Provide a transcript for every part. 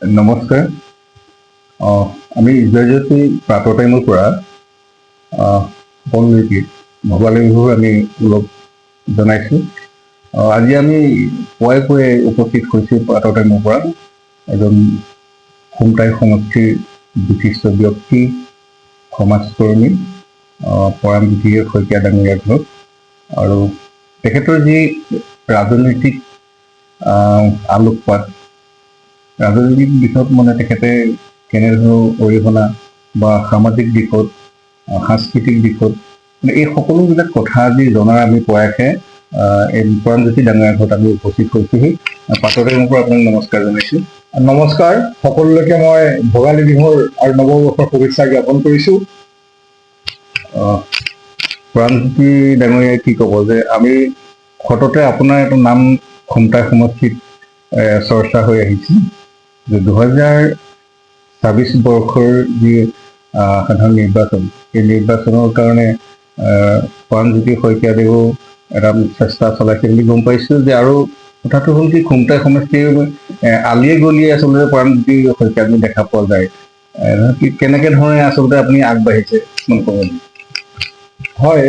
নমস্কাৰ। আমি জয়জ্যোতি প্ৰাতৰ টাইমৰ পৰা সকলোকে ভোগালী বিহুৰ আমি লগ জনাইছোঁ। আজি আমি পুৱাই উপস্থিত হৈছোঁ প্ৰাতৰ টাইমৰ পৰা এজন খুমটাই সমষ্টিৰ বিশিষ্ট ব্যক্তি, সমাজকৰ্মী পৰামজ্যোতি শইকীয়া ডাঙৰীয়াৰ ঘৰত। আৰু তেখেতৰ যি ৰাজনৈতিক আলোকপাত, ৰাজনৈতিক দিশত তেখেতে কেনেধৰণৰ অৰিহণা বা সামাজিক দিশত, সাংস্কৃতিক দিশত এই সকলোবিলাক কথা আজি জনাৰ আমি প্ৰয়াসে এই পৰামজ্যোতি ডাঙৰীয়াৰ ঘৰত আমি উপস্থিত হৈছোহি। পাছতে মোৰ পৰা আপোনাক নমস্কাৰ জনাইছোঁ। নমস্কাৰ, সকলোকে মই ভোগালী বিহুৰ আৰু নৱবৰ্ষৰ শুভেচ্ছা জ্ঞাপন কৰিছোঁ। পৰামজ্যোতি ডাঙৰীয়াই কি ক'ব যে আমি সততে আপোনাৰ এটা নাম খুমটাই সমষ্টিত চৰ্চা হৈ আহিছে যে 2026 বৰ্ষৰ যি সাধাৰণ নিৰ্বাচন, এই নিৰ্বাচনৰ কাৰণে পৰামজ্যোতি শইকীয়াদেৱেও এটা চেষ্টা চলাইছে বুলি গম পাইছোঁ। যে আৰু কথাটো হ'ল কি, খুমটাই সমষ্টিৰ আলিয়ে গলিয়ে আচলতে পৰামজ্যোতি শইকীয়া আমি দেখা পোৱা যায়। কেনেকে ধৰণে আচলতে আপুনি আগবাঢ়িছে ক'ব? হয়,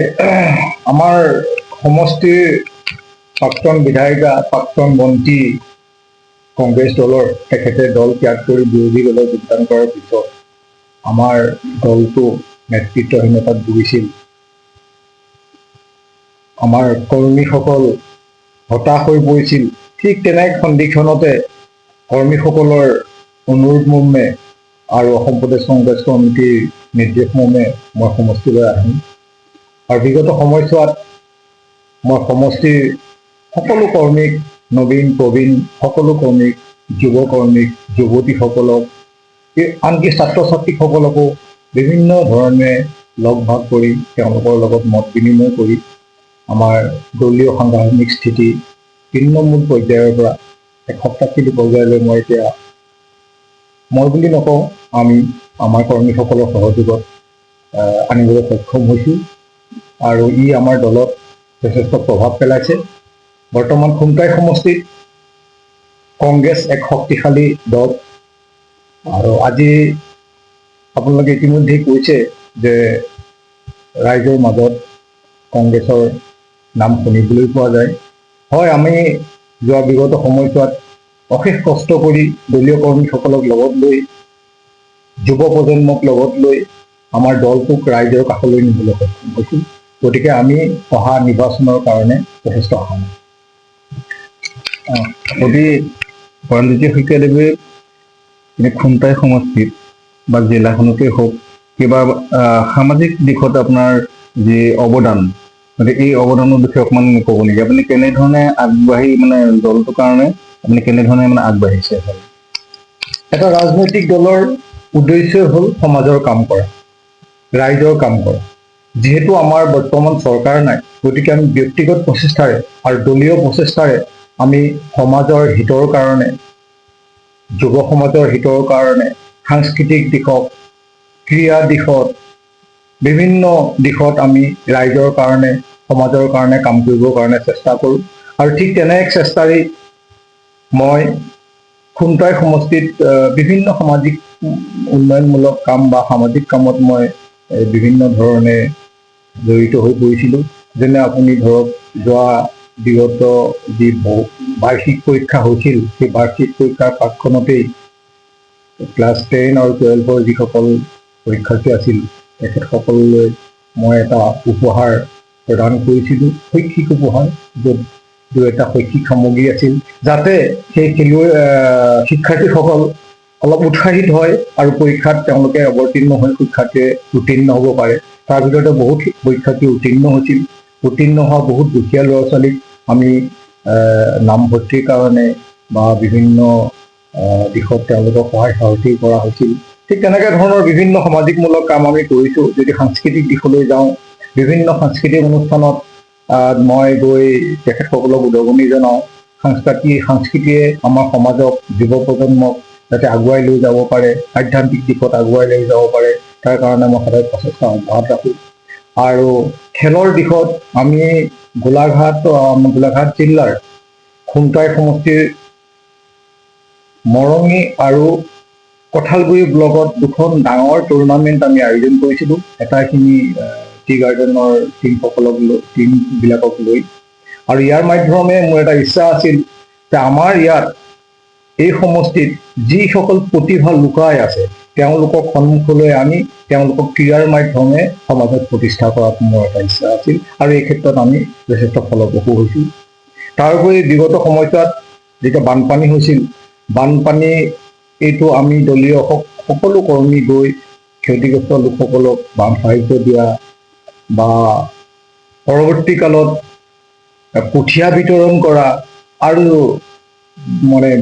আমাৰ সমষ্টিৰ প্ৰাক্তন বিধায়িকা, প্ৰাক্তন মন্ত্ৰী, কংগ্ৰেছ দলৰ তেখেতে দল ত্যাগ কৰি বিৰোধী দলত যোগদান কৰাৰ পিছত আমাৰ দলটো নেতৃত্বহীনতাত ভুগিছিল। আমাৰ কৰ্মীসকল হতাশ হৈ পৰিছিল। ঠিক তেনে সন্দিক্ষণতে কৰ্মীসকলৰ অনুৰোধ মৰ্মে আৰু অসম প্ৰদেশ কংগ্ৰেছ কমিটিৰ নিৰ্দেশ মৰ্মে মই সমষ্টিলৈ আহিম। আৰু বিগত সময়ছোৱাত মই সমষ্টিৰ সকলো কৰ্মীক, নবীন প্ৰবীণ সকলো কৰ্মীক, যুৱ কৰ্মীক, যুৱতীসকলক, আনকি ছাত্ৰ ছাত্ৰীসকলকো বিভিন্ন ধৰণে লগ ভাগ কৰি তেওঁলোকৰ লগত মত বিনিময় কৰি আমাৰ দলীয় সাংগঠনিক স্থিতি তৃণমূল পৰ্যায়ৰ পৰা এক সপ্তাহী পৰ্যায়লৈ মই বুলি নকওঁ, আমি আমাৰ কৰ্মীসকলৰ সহযোগত আনিবলৈ সক্ষম হৈছোঁ। আৰু ই আমাৰ দলত যথেষ্ট প্ৰভাৱ পেলাইছে। বৰ্তমান খুমটাই সমষ্টিত কংগ্ৰেছ এক শক্তিশালী দল। আৰু আজি আপোনালোকে ইতিমধ্যেই কৈছে যে ৰাইজৰ মাজত কংগ্ৰেছৰ নাম শুনিবলৈ পোৱা যায়। হয়, আমি যোৱা বিগত সময়ছোৱাত অশেষ কষ্ট কৰি দলীয় কৰ্মীসকলক লগত লৈ, যুৱ প্ৰজন্মক লগত লৈ আমাৰ দলটোক ৰাইজৰ কাষলৈ নিবলৈ সক্ষম হৈছোঁ। গতিকে আমি অহা নিৰ্বাচনৰ কাৰণে যথেষ্ট আশাবাদী। যদি পৰামজ্যোতি শইকীয়াদেৱে খুমটাই সমষ্টিত বা জিলাখনতে হওক কিবা সামাজিক দিশত আপোনাৰ যি অৱদান, এই অৱদানৰ বিষয়ে অকণমান ক'ব নেকি? আপুনি কেনেধৰণে আগবাঢ়ি দলটোৰ কাৰণে আপুনি কেনেধৰণে আগবাঢ়িছে? এটা ৰাজনৈতিক দলৰ উদ্দেশ্যই হ'ল সমাজৰ কাম কৰা, ৰাইজৰ কাম কৰা। যিহেতু আমাৰ বৰ্তমান চৰকাৰ নাই, গতিকে আমি ব্যক্তিগত প্ৰচেষ্টাৰে আৰু দলীয় প্ৰচেষ্টাৰে আমি সমাজৰ হিতৰ কাৰণে, যুৱ সমাজৰ হিতৰ কাৰণে, সাংস্কৃতিক দিশত, ক্ৰীড়া দিশত, বিভিন্ন দিশত আমি ৰাইজৰ কাৰণে, সমাজৰ কাৰণে কাম কৰিবৰ কাৰণে চেষ্টা কৰোঁ। আৰু ঠিক তেনে এক চেষ্টাৰেই মই খুমটাই সমষ্টিত বিভিন্ন সামাজিক উন্নয়নমূলক কাম বা সামাজিক কামত মই বিভিন্ন ধৰণে জড়িত হৈ পৰিছিলোঁ। যেনে আপুনি ধৰক, যোৱা বিগত যি বাৰ্ষিক পৰীক্ষা হৈছিল, সেই বাৰ্ষিক পৰীক্ষাৰ প্ৰাকখনতেই ক্লাছ 10 আৰু 12 যিসকল পৰীক্ষাৰ্থী আছিল তেখেতসকললৈ মই এটা উপহাৰ প্ৰদান কৰিছিলোঁ, শৈক্ষিক উপহাৰ, য'ত এটা শৈক্ষিক সামগ্ৰী আছিল, যাতে সেই শিক্ষাৰ্থীসকল অলপ উৎসাহিত হয় আৰু পৰীক্ষাত তেওঁলোকে অৱতীৰ্ণ হৈ শিক্ষাৰ্থীয়ে উত্তীৰ্ণ হ'ব পাৰে। তাৰ ভিতৰতে বহুত পৰীক্ষাৰ্থী উত্তীৰ্ণ হৈছিল। উত্তীৰ্ণ হোৱা বহুত দুখীয়া ল'ৰা ছোৱালীক আমি নামভৰ্তিৰ কাৰণে বা বিভিন্ন দিশত তেওঁলোকক সহায় সাৰথি কৰা হৈছিল। ঠিক তেনেকৈ ধৰণৰ বিভিন্ন সামাজিকমূলক কাম আমি কৰিছোঁ। যদি সাংস্কৃতিক দিশলৈ যাওঁ, বিভিন্ন সাংস্কৃতিক অনুষ্ঠানত মই গৈ তেখেতসকলক উদগনি জনাওঁ। সংস্কৃতিয়ে আমাৰ সমাজক, যুৱ প্ৰজন্মক যাতে আগুৱাই লৈ যাব পাৰে, আধ্যাত্মিক দিশত আগুৱাই লৈ যাব পাৰে, তাৰ কাৰণে মই সদায় প্ৰচেষ্টা অব্যাহত ৰাখোঁ। আৰু খেলৰ দিশত আমি গোলাঘাট জিলাৰ খুমটাই সমষ্টিৰ মৰঙী আৰু কঁঠালগুৰি ব্লকত দুখন ডাঙৰ টুৰ্ণামেণ্ট আমি আয়োজন কৰিছিলোঁ এটাখিনি টি গাৰ্ডেনৰ টিমবিলাকক লৈ আৰু ইয়াৰ মাধ্যমে মোৰ এটা ইচ্ছা আছিল যে আমাৰ ইয়াত এই সমষ্টিত যিসকল প্ৰতিভা লুকাই আছে তেওঁলোকক সন্মুখলৈ আনি তেওঁলোকক ক্ৰীড়াৰ মাধ্যমে সমাজত প্ৰতিষ্ঠা কৰাটো মোৰ এটা ইচ্ছা আছিল আৰু এই ক্ষেত্ৰত আমি যথেষ্ট ফলপ্ৰসূ হৈছোঁ। তাৰোপৰি বিগত সময়ছোৱাত যেতিয়া বানপানী হৈছিল বানপানী এইটো আমি দলীয় সকলো কৰ্মী গৈ ক্ষতিগ্ৰস্ত লোকসকলক বান সাহায্য দিয়া বা পৰৱৰ্তী কালত কঠীয়া বিতৰণ কৰা আৰু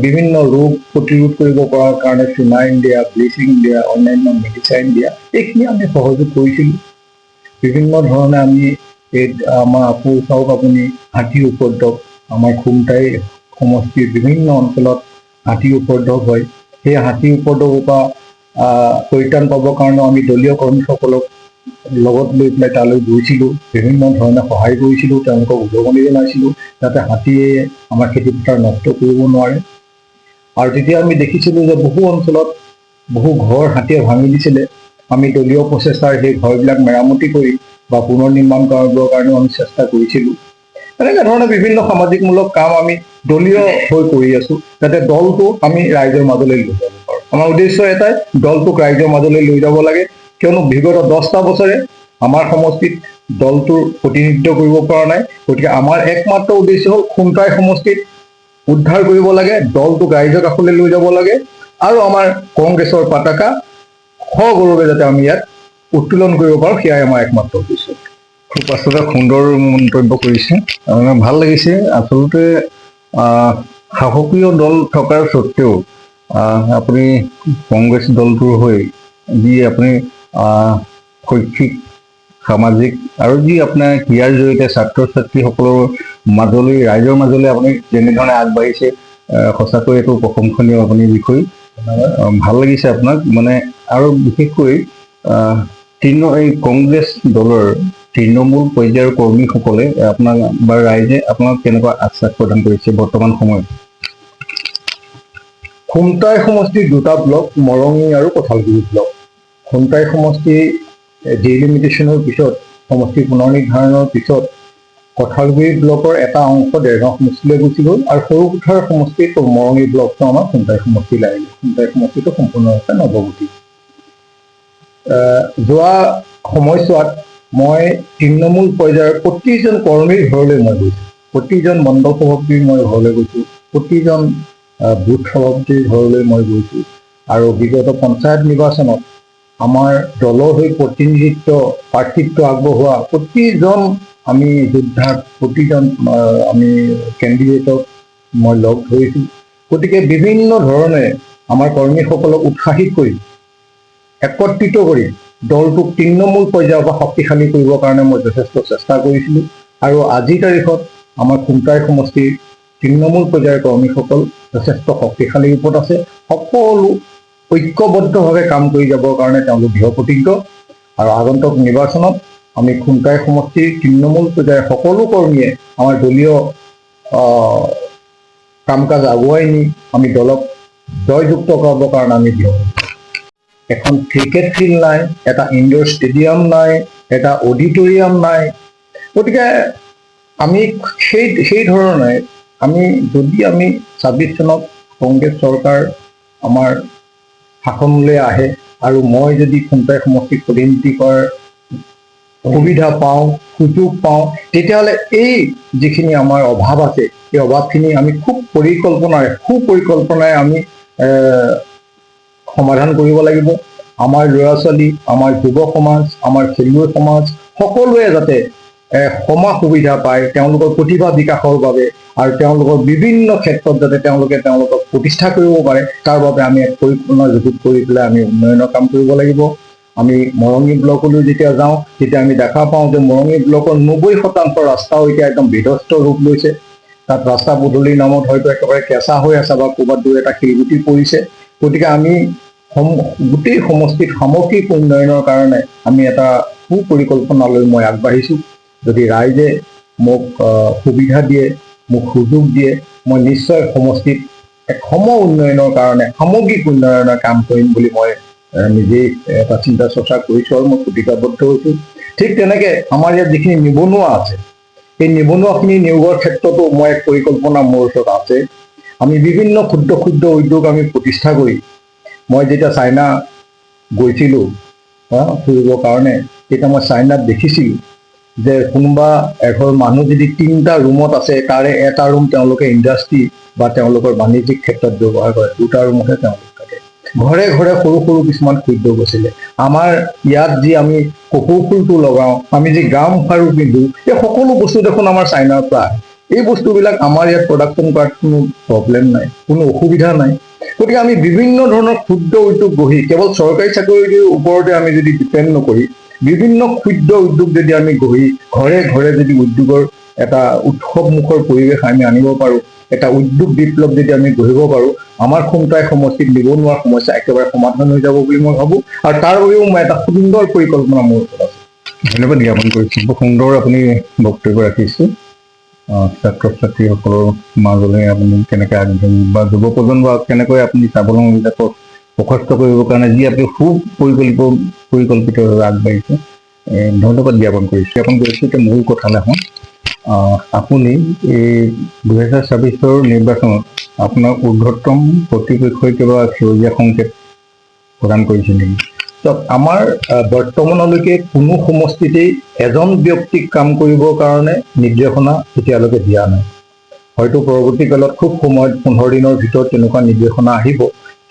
বিভিন্ন ৰোগ প্ৰতিৰোধ কৰিব পৰাৰ কাৰণে ফিনাইল দিয়া, ব্লিচিং দিয়া, অন্যান্য মেডিচাইন দিয়া এইখিনি আমি সহযোগ কৰিছিলোঁ। বিভিন্ন ধৰণে আমি আমাৰ চাওক আপুনি হাতীৰ উপদ্ৰৱ আমাৰ খুমটাই সমষ্টিৰ বিভিন্ন অঞ্চলত হাতীৰ উপদ্ৰৱ হয়। সেই হাতীৰ উপদ্ৰৱৰ পৰা পৰিত্ৰাণ পাবৰ কাৰণে আমি দলীয় কৰ্মীসকলক লগত লৈ পেলাই তালৈ গৈছিলোঁ, বিভিন্ন ধৰণে সহায় কৰিছিলোঁ, তেওঁলোকক উদগনি জনাইছিলোঁ যাতে হাতীয়ে আমাৰ খেতিপথাৰ নষ্ট কৰিব নোৱাৰে। আৰু তেতিয়া আমি দেখিছিলোঁ যে বহু অঞ্চলত বহু ঘৰ হাতীয়ে ভাঙি দিছিলে। আমি দলীয় প্ৰচেষ্টাৰ সেই ঘৰবিলাক মেৰামতি কৰি বা পুনৰ নিৰ্মাণ কৰিবৰ কাৰণেও আমি চেষ্টা কৰিছিলোঁ। এনেকুৱা ধৰণে বিভিন্ন সামাজিকমূলক কাম আমি দলীয় হৈ কৰি আছোঁ যাতে দলটো আমি ৰাইজৰ মাজলৈ লৈ যাব পাৰোঁ। আমাৰ উদ্দেশ্য এটাই দলটোক ৰাইজৰ মাজলৈ লৈ যাব লাগে, কিয়নো বিগত 10টা বছৰে আমাৰ সমষ্টিত দলটোৰ প্ৰতিনিধিত্ব কৰিব পৰা নাই। গতিকে আমাৰ একমাত্ৰ উদ্দেশ্য হ'ল খুমটাই সমষ্টিত উদ্ধাৰ কৰিব লাগে, দলটোক ৰাইজৰ কাষলৈ লৈ যাব লাগে আৰু আমাৰ কংগ্ৰেছৰ পতাকা সগৌৰৱে যাতে আমি ইয়াত উত্তোলন কৰিব পাৰোঁ, সেয়াই আমাৰ একমাত্ৰ উদ্দেশ্য। খুব আচলতে সুন্দৰ মন্তব্য কৰিছে, ভাল লাগিছে। আচলতে শাসকীয় দল থকাৰ স্বত্বেও আপুনি কংগ্ৰেছ দলটোৰ হৈ যি আপুনি শৈক্ষিক সামাজিক আৰু যি আপোনাৰ ক্ৰীড়াৰ জৰিয়তে ছাত্ৰ ছাত্ৰীসকলৰ মাজলৈ ৰাইজৰ মাজলৈ আপুনি যেনেধৰণে আগবাঢ়িছে সঁচাকৈ এইটো প্ৰশংসনীয় আপুনি বিষয়। ভাল লাগিছে আপোনাক আৰু বিশেষকৈ এই কংগ্ৰেছ দলৰ তৃণমূল পৰ্যায়ৰ কৰ্মীসকলে আপোনাক বা ৰাইজে আপোনাক কেনেকুৱা আশ্বাস প্ৰদান কৰিছে বৰ্তমান সময়ত? খুমটাই সমষ্টিৰ দুটা ব্লক, মৰঙী আৰু কঁঠালগুৰি ব্লক। খুমটাই সমষ্টি ডিলিমিটেশ্যনৰ পিছত সমষ্টি পুনৰ নিৰ্ধাৰণৰ পিছত কঁঠালগুৰি ব্লকৰ এটা অংশ দেৰগাঁও সমষ্টিলৈ গুচি গ'ল আৰু সৰুকুঠাৰ সমষ্টিত মৰঙী ব্লকটো আমাৰ খুমটাই সমষ্টিলৈ আহিলে। খুমটাই সমষ্টিটো সম্পূৰ্ণৰূপে নৱগঠি। যোৱা সময়ছোৱাত মই তৃণমূল পৰ্যায়ৰ প্ৰতিজন কৰ্মীৰ ঘৰলৈ মই গৈছোঁ, প্ৰতিজন মণ্ডল সভাপতিৰ মই ঘৰলৈ গৈছোঁ, প্ৰতিজন বুথ সভাপতিৰ ঘৰলৈ মই গৈছোঁ আৰু বিগত পঞ্চায়ত নিৰ্বাচনত আমাৰ দলৰ হৈ প্ৰাৰ্থিত্ব আগবঢ়োৱা প্ৰতিজন আমি যোদ্ধাক, প্ৰতিজন আমি কেণ্ডিডেটক মই লগ ধৰিছোঁ। গতিকে বিভিন্ন ধৰণে আমাৰ কৰ্মীসকলক উৎসাহিত কৰি একত্ৰিত কৰি দলটোক তৃণমূল পৰ্যায়ৰ পৰা শক্তিশালী কৰিবৰ কাৰণে মই যথেষ্ট চেষ্টা কৰিছিলোঁ আৰু আজিৰ তাৰিখত আমাৰ খুমটাই সমষ্টিৰ তৃণমূল পৰ্যায়ৰ কৰ্মীসকল যথেষ্ট শক্তিশালী ৰূপত আছে। সকলো ঐক্যবদ্ধভাৱে কাম কৰি যাবৰ কাৰণে তেওঁলোক দৃঢ় প্ৰতিজ্ঞ আৰু আগন্তুক নিৰ্বাচনত আমি খুমটাই সমষ্টিৰ তৃণমূল পৰ্যায়ৰ সকলো কৰ্মীয়ে আমাৰ দলীয় কাম কাজ আগুৱাই নি আমি দলক জয়যুক্ত কৰাবৰ কাৰণে আমি দৃঢ়। এখন ক্ৰিকেট ফিল্ড নাই, এটা ইনডোৰ ষ্টেডিয়াম নাই, এটা অডিটৰিয়াম নাই। গতিকে আমি সেই ধৰণে যদি আমি 26 চনত কংগ্ৰেছ চৰকাৰ আমাৰ শাসনলৈ আহে আৰু মই যদি খুমটাই সমষ্টিক প্ৰতিনিধি কৰাৰ সুবিধা পাওঁ, সুযোগ পাওঁ, তেতিয়াহ'লে এই যিখিনি আমাৰ অভাৱ আছে এই অভাৱখিনি আমি সুপৰিকল্পনাৰে আমি সমাধান কৰিব লাগিব। আমাৰ ল'ৰা ছোৱালী, আমাৰ যুৱ সমাজ, আমাৰ খেলুৱৈ সমাজ সকলোৱে যাতে সম সুবিধা পায় তেওঁলোকৰ প্ৰতিভা বিকাশৰ বাবে আৰু তেওঁলোকৰ বিভিন্ন ক্ষেত্ৰত যাতে তেওঁলোকক প্ৰতিষ্ঠা কৰিব পাৰে, তাৰ বাবে আমি এক পৰিকল্পনা যুগুত কৰি পেলাই আমি উন্নয়নৰ কাম কৰিব লাগিব। আমি মৰঙী ব্লকলৈ যেতিয়া যাওঁ তেতিয়া আমি দেখা পাওঁ যে মৰঙী ব্লকৰ 90% ৰাস্তাও এতিয়া একদম বিধ্বস্ত ৰূপ লৈছে। তাত ৰাস্তা পদূলিৰ নামত হয়তো একেবাৰে কেঁচা হৈ আছে বা ক'ৰবাত দুই এটা শিলগুটি পৰিছে। গতিকে আমি গোটেই সমষ্টিত সামগ্ৰিক উন্নয়নৰ কাৰণে আমি এটা সুপৰিকল্পনালৈ মই আগবাঢ়িছোঁ। যদি ৰাইজে মোক সুবিধা দিয়ে, মোক সুযোগ দিয়ে, মই নিশ্চয় সমষ্টিত এক সম উন্নয়নৰ কাৰণে সামগ্ৰিক উন্নয়নৰ কাম কৰিম বুলি মই নিজেই এটা চিন্তা চৰ্চা কৰিছোঁ আৰু মই প্ৰতিজ্ঞাবদ্ধ হৈছোঁ। ঠিক তেনেকে আমাৰ ইয়াত যিখিনি নিবনুৱা আছে, সেই নিবনুৱাখিনি নিয়োগৰ ক্ষেত্ৰতো মই এক পৰিকল্পনা মোৰ ওচৰত আছে। আমি বিভিন্ন ক্ষুদ্ৰ ক্ষুদ্ৰ উদ্যোগ আমি প্ৰতিষ্ঠা কৰি, মই যেতিয়া চাইনা গৈছিলোঁ ফুৰিবৰ কাৰণে, তেতিয়া মই চাইনাত দেখিছিলোঁ যে কোনোবা এঘৰ মানুহ যদি 3টা ৰুমত আছে, তাৰে এটা ৰুম তেওঁলোকে ইণ্ডাষ্ট্ৰি বা তেওঁলোকৰ বাণিজ্যিক ক্ষেত্ৰত ব্যৱহাৰ কৰে, 2টা ৰুমতহে তেওঁলোক থাকে। ঘৰে ঘৰে সৰু সৰু কিছুমান উদ্যোগ আছিলে। আমাৰ ইয়াত যি আমি কপৌ ফুলটো লগাওঁ, আমি যি গামখাৰু পিন্ধো, এই সকলো বস্তু দেখোন আমাৰ চাইনাৰ পৰা আহে। এই বস্তুবিলাক আমাৰ ইয়াত প্ৰডাকশ্যন কৰাত কোনো প্ৰব্লেম নাই, কোনো অসুবিধা নাই। গতিকে আমি বিভিন্ন ধৰণৰ ক্ষুদ্ৰ উদ্যোগ গঢ়ি, কেৱল চৰকাৰী চাকৰিৰ ওপৰতে আমি যদি ডিপেণ্ড নকৰি, বিভিন্ন ক্ষুদ্ৰ উদ্যোগ যদি আমি গঢ়ি ঘৰে ঘৰে যদি উদ্যোগৰ এটা উৎসৱমুখৰ পৰিৱেশ আমি আনিব পাৰোঁ, এটা উদ্যোগ বিপ্লৱ যদি আমি গঢ়িব পাৰোঁ, আমাৰ খুমটাই সমষ্টিত নিবনুৱাৰ সমস্যা একেবাৰে সমাধান হৈ যাব বুলি মই ভাবোঁ। আৰু তাৰ বাবেও মই এটা সুন্দৰ পৰিকল্পনা মোৰ ওচৰত আছে। ধন্যবাদ জ্ঞাপন কৰিছোঁ। খুব সুন্দৰ আপুনি বক্তব্য ৰাখিছে। ছাত্ৰ ছাত্ৰীসকলৰ মাজলৈ আপুনি কেনেকৈ আগবাঢ়ি বা যুৱ প্ৰজন্ম কেনেকৈ আপুনি স্বাৱলম্বিতা প্ৰশস্ত কৰিবৰ কাৰণে যি আপুনি পৰিকল্পিতভাৱে আগবাঢ়িছে, ধন্যবাদ জ্ঞাপন কৰিছোঁ। এতিয়া মূল কথালৈ আহোঁ। আপুনি এই 2024 নিৰ্বাচনত আপোনাৰ ঊৰ্ধ্বতম কৰ্তৃপক্ষই কিবা সেউজীয়া সংকেত প্ৰদান কৰিছে নেকি? আমাৰ বৰ্তমানলৈকে কোনো সমষ্টিতেই এজন ব্যক্তিক কাম কৰিবৰ কাৰণে নিৰ্দেশনা এতিয়ালৈকে দিয়া নাই। হয়তো পৰৱৰ্তী কালত খুব সময়ত 15 দিনৰ ভিতৰত তেনেকুৱা নিৰ্দেশনা আহিব,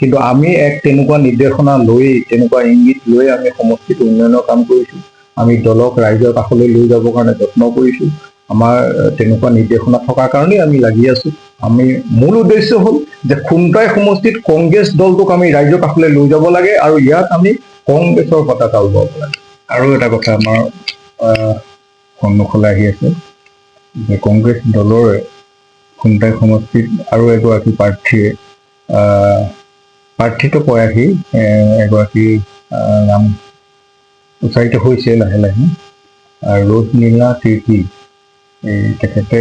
কিন্তু আমি এক তেনেকুৱা নিৰ্দেশনা লৈ, তেনেকুৱা ইংগিত লৈ আমি সমষ্টিত উন্নয়নৰ কাম কৰিছোঁ। আমি দলক ৰাইজৰ কাষলৈ লৈ যাবৰ কাৰণে যত্ন কৰিছোঁ। আমাৰ তেনেকুৱা নিৰ্দেশনা থকাৰ কাৰণেই আমি লাগি আছোঁ। আমি মূল উদ্দেশ্য হ'ল যে খুমটাই সমষ্টিত কংগ্ৰেছ দলটোক আমি ৰাইজৰ কাষলৈ লৈ যাব লাগে আৰু ইয়াত আমি কংগ্ৰেছৰ পতাকা উৰুৱাব লাগে। আৰু এটা কথা আমাৰ সন্মুখলৈ আহি আছে যে কংগ্ৰেছ দলৰে খুমটাই সমষ্টিত আৰু এগৰাকী প্ৰাৰ্থীয়ে প্ৰাৰ্থিত প্ৰয়াসী এগৰাকী নাম উচ্চাৰিত হৈছে লাহে লাহে, ৰোজনীলা তিৰ্কী। তেখেতে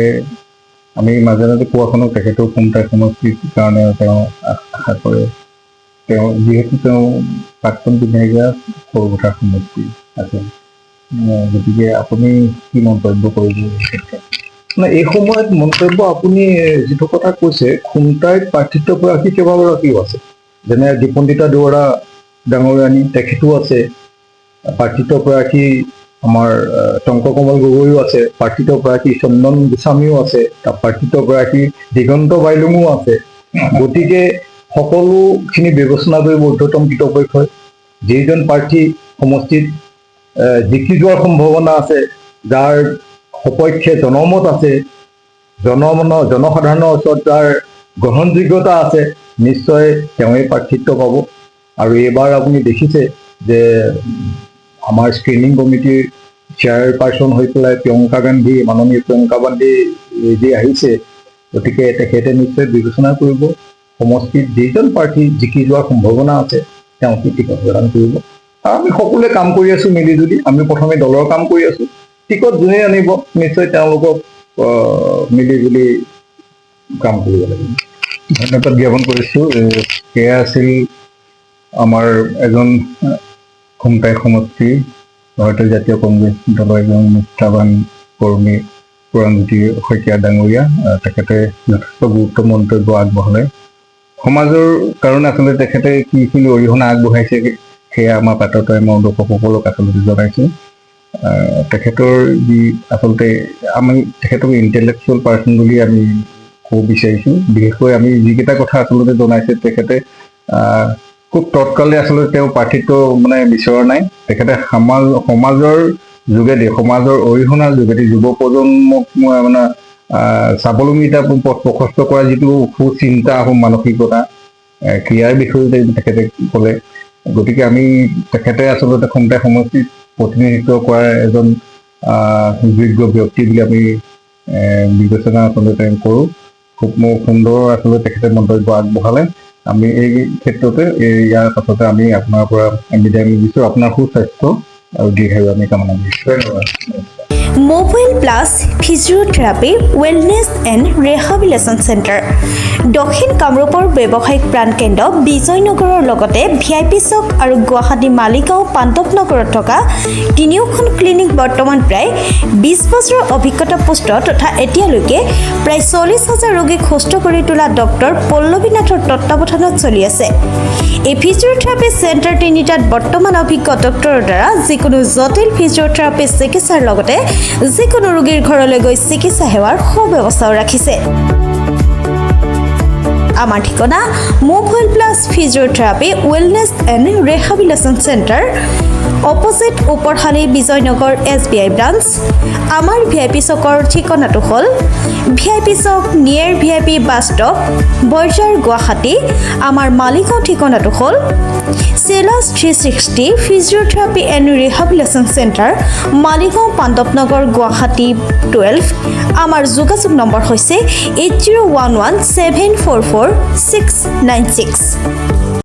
আমি মাজে মাজে পোৱা শুনো তেখেতেও খুমটাই সমষ্টিৰ কাৰণে তেওঁ আশা কৰে। তেওঁ যিহেতু তেওঁ প্ৰাক্তন বিধায়িকা সৰুপথাৰ সমষ্টি আছে, গতিকে আপুনি কি মন্তব্য কৰিব এই ক্ষেত্ৰত? এই সময়ত মন্তব্য আপুনি যিটো কথা কৈছে, খুমটাইত প্ৰাৰ্থিত্ব প্ৰয়াসী কেইবাগৰাকীও আছে। যেনে দীপন্দিতা দুৱৰা ডাঙৰীয়ানী, তেখেতো আছে। প্ৰাৰ্থিত্ব প্ৰয়াসী আমাৰ টংককমল গগৈও আছে, প্ৰাৰ্থিত্ব প্ৰয়াসী চন্দন গোস্বামীও আছে, প্ৰাৰ্থিত্ব প্ৰয়াসী দিগন্ত বাইলুঙো আছে। গতিকে সকলোখিনি বিবেচনা কৰিব ঊৰ্ধ্বতম কৰ্তৃপক্ষই যিজন প্ৰাৰ্থী সমষ্টিত জিকি যোৱাৰ সম্ভাৱনা আছে, যাৰ সপক্ষে জনমত আছে, জনসাধাৰণৰ ওচৰত যাৰ গ্ৰহণযোগ্যতা আছে, নিশ্চয় তেওঁৱেই প্ৰাৰ্থিত্ব পাব। আৰু এইবাৰ আপুনি দেখিছে যে আমাৰ স্ক্ৰিনিং কমিটিৰ চেয়াৰপাৰ্চন হৈ পেলাই মাননীয় প্ৰিয়ংকা গান্ধী যি আহিছে, গতিকে তেখেতে নিশ্চয় বিবেচনা কৰিব। সমষ্টিত যিজন প্ৰাৰ্থী জিকি যোৱাৰ সম্ভাৱনা আছে তেওঁক টিকট প্ৰদান কৰিব। আৰু আমি সকলোৱে কাম কৰি আছোঁ মিলিজুলি। আমি প্ৰথমে দলৰ কাম কৰি আছোঁ, টিকট যোনে আনিব নিশ্চয় তেওঁলোকক মিলিজুলি কাম কৰিব লাগিব। ধন্যবাদ জ্ঞাপন কৰিছোঁ। এয়া আছিল আমাৰ এজন খুমটাই সমষ্টি ভাৰতীয় জাতীয় কংগ্ৰেছ দলৰ এজন নিষ্ঠাৱান কৰ্মী পুৰণজ্যোতি শইকীয়া ডাঙৰীয়া। তেখেতে যথেষ্ট গুৰুত্ব মন্তব্য আগবঢ়ালে। সমাজৰ কাৰণে আচলতে তেখেতে কিখিনি অৰিহণা আগবঢ়াইছে সেয়া আমাৰ পাত্ৰতাইমৰ দৰ্শকসকলক আচলতে জনাইছে। তেখেতৰ যি আচলতে আমি তেখেতক ইণ্টেলেকচুৱেল পাৰ্চন বুলি আমি ক'ব বিচাৰিছোঁ। বিশেষকৈ আমি যিকেইটা কথা আচলতে জনাইছে, তেখেতে খুব তৎকালে আচলতে তেওঁ প্ৰাৰ্থিত্ব বিচৰা নাই। তেখেতে সমাজৰ যোগেদি, সমাজৰ অৰিহণাৰ যোগেদি যুৱ প্ৰজন্মক স্বাৱলম্বিতা পথ প্ৰশস্ত কৰা যিটো সুচিন্তা, মানসিকতা, ক্ৰিয়াৰ বিষয়ে তেখেতে ক'লে। গতিকে আমি তেখেতে আচলতে খুমটাই সমষ্টিত প্ৰতিনিধিত্ব কৰাৰ এজন যোগ্য ব্যক্তি বুলি আমি বিবেচনা আচলতে কৰোঁ। খুব সুন্দৰ আচলতে তেখেতে মন্তব্য আগবঢ়ালে। আমি এই ক্ষেত্ৰতে ইয়াৰ পাছতে আমি আপোনাৰ পৰা বিদায় দিছোঁ। আপোনাৰ সুস্বাস্থ্য আৰু দীৰ্ঘায়ু আমি কামনা কৰিছোঁ। ধন্যবাদ। Mobile plus physiotherapy wellness and rehabilitation centre দক্ষিণ কামৰূপৰ ব্যৱসায়িক প্ৰাণকেন্দ্ৰ বিজয়নগৰৰ লগতে VIP চক আৰু গুৱাহাটী মালিগাঁও পাণ্ডৱনগৰত থকা তিনিওখন ক্লিনিক বৰ্তমান প্ৰায় 20 বছৰৰ অভিজ্ঞতা পুষ্ট তথা এতিয়ালৈকে প্ৰায় 40,000 ৰোগীক সুস্থ কৰি তোলা ডক্টৰ পল্লৱী নাথৰ তত্ত্বাৱধানত চলি আছে। এই ফিজিঅ'থেৰাপি চেণ্টাৰ তিনিটাত বৰ্তমান অভিজ্ঞ ডক্টৰৰ দ্বাৰা যিকোনো জটিল ফিজিঅ'থেৰাপি চিকিৎসাৰ লগতে যিকোনো ৰোগীৰ ঘৰলৈ গৈ চিকিৎসা সেৱাৰ সুব্যৱস্থাও ৰাখিছে। আমাৰ ঠিকনা movable plus physiotherapy wellness and rehabilitation centre, opposite Uparshali Bijoynagar SBI branch. আমাৰ VIP চকৰ ঠিকনাটো হ'ল VIP chowk near VIP bus stop, Borjhar, Guwahati. আমাৰ মালিগাঁও ঠিকনাটো হ'ল চেলাছ 360 physiotherapy and rehabilitation centre, Maligaon, Pandavnagar, Guwahati 12। আমাৰ যোগাযোগ নম্বৰ হৈছে 8011744696।